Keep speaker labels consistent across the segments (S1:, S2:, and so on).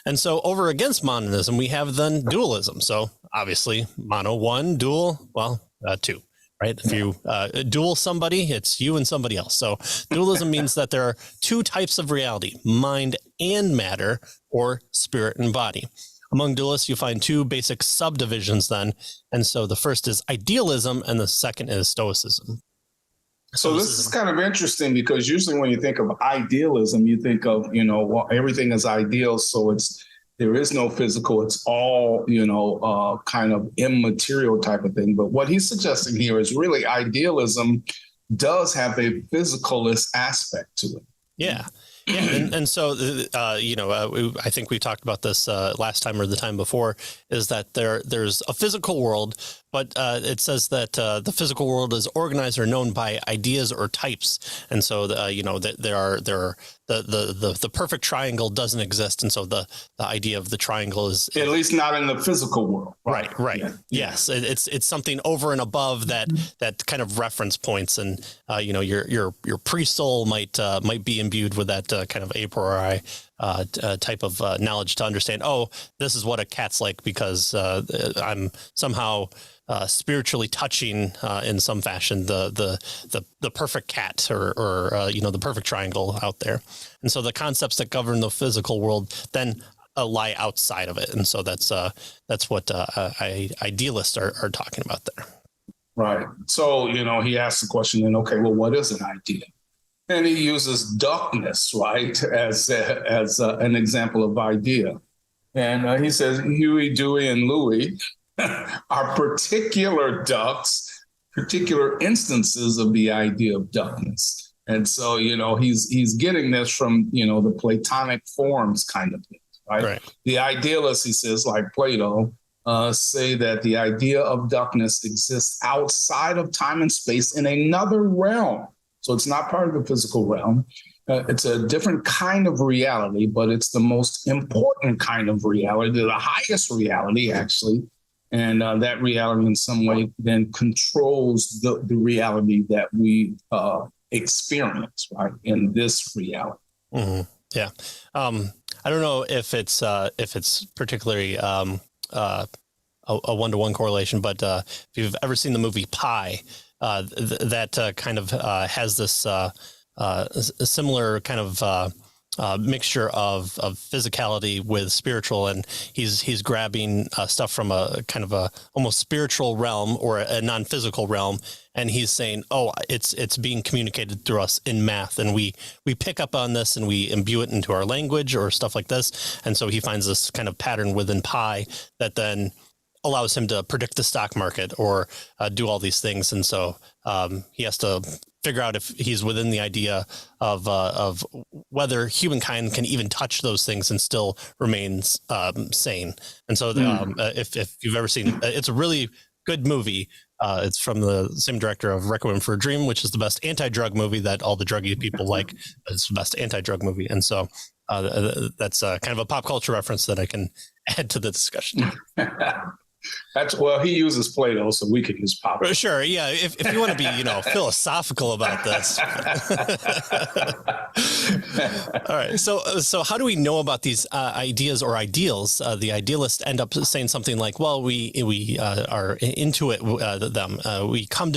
S1: And so over against monism, we have then dualism. So obviously mono one, dual, well, two, right? If you dual somebody, it's you and somebody else. So dualism means that there are two types of reality, mind and matter, or spirit and body. Among dualists, you find two basic subdivisions then. And so the first is idealism and the second is stoicism.
S2: So this is kind of interesting because usually when you think of idealism, you think of, well, everything is ideal. So there is no physical. It's all, kind of immaterial type of thing. But what he's suggesting here is really idealism does have a physicalist aspect to it.
S1: Yeah. Yeah, and so, I think we talked about this last time or the time before, is that there's a physical world, but it says that the physical world is organized or known by ideas or types. And so, the perfect triangle doesn't exist. And so the idea of the triangle is
S2: at least not in the physical world.
S1: Right. Yeah. Yes. It's something over and above that kind of reference points. And, your pre-soul might be imbued with that kind of a priori type of knowledge to understand, oh, this is what a cat's like because I'm somehow spiritually touching in some fashion the perfect cat or the perfect triangle out there. And so the concepts that govern the physical world then lie outside of it. And so that's what idealists are talking about there.
S2: Right. So, he asks the question then, okay, well, what is an idea? And he uses duckness, right, as an example of idea. And he says Huey, Dewey, and Louie are particular ducks, particular instances of the idea of duckness. And so, he's getting this from, the Platonic forms kind of thing, right? The idealists, he says, like Plato, say that the idea of duckness exists outside of time and space in another realm. So it's not part of the physical realm. It's a different kind of reality, but it's the most important kind of reality, the highest reality, actually. And that reality in some way then controls the reality that we experience, right, in this reality.
S1: Mm-hmm. Yeah. I don't know if it's particularly a one-to-one correlation, but if you've ever seen the movie Pi, that kind of has this similar kind of mixture of physicality with spiritual, and he's grabbing stuff from a kind of a almost spiritual realm or a non-physical realm, and he's saying, oh, it's being communicated through us in math, and we pick up on this and we imbue it into our language or stuff like this. And so he finds this kind of pattern within Pi that then allows him to predict the stock market or do all these things. And so he has to figure out if he's within the idea of whether humankind can even touch those things and still remain sane. And so if you've ever seen, it's a really good movie. It's from the same director of Requiem for a Dream, which is the best anti-drug movie that all the druggy people like. It's the best anti-drug movie. And so that's kind of a pop culture reference that I can add to the discussion.
S2: He uses Plato, so we could use pop.
S1: Sure, yeah. If you want to be, philosophical about this. All right. So how do we know about these ideas or ideals? The idealists end up saying something like, "Well, we are into it. We come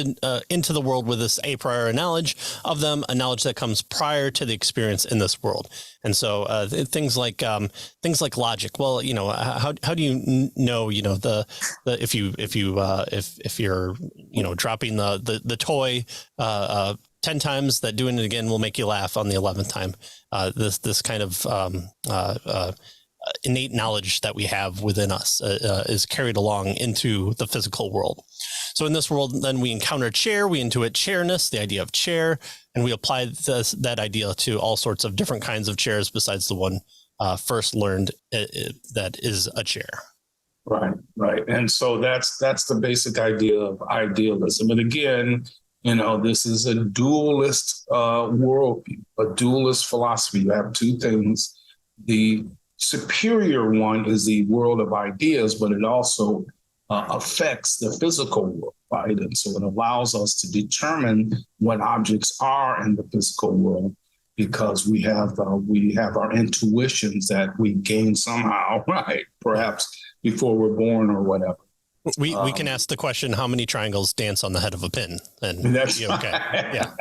S1: into the world with this a priori knowledge of them, a knowledge that comes prior to the experience in this world." And so things like logic. Well, how do you know? If you're dropping the toy 10 times, that doing it again will make you laugh on the 11th time. This kind of innate knowledge that we have within us is carried along into the physical world. So in this world, then we encounter chair, we intuit chairness, the idea of chair, and we apply that idea to all sorts of different kinds of chairs besides the one first learned that is a chair.
S2: Right. And so that's the basic idea of idealism. And again, this is a dualist worldview, a dualist philosophy. You have two things. The superior one is the world of ideas, but it also affects the physical world, right? And so it allows us to determine what objects are in the physical world. because we have our intuitions that we gain somehow, right? Perhaps before we're born or whatever.
S1: We can ask the question, how many triangles dance on the head of a pin? And
S2: That's
S1: okay. Yeah.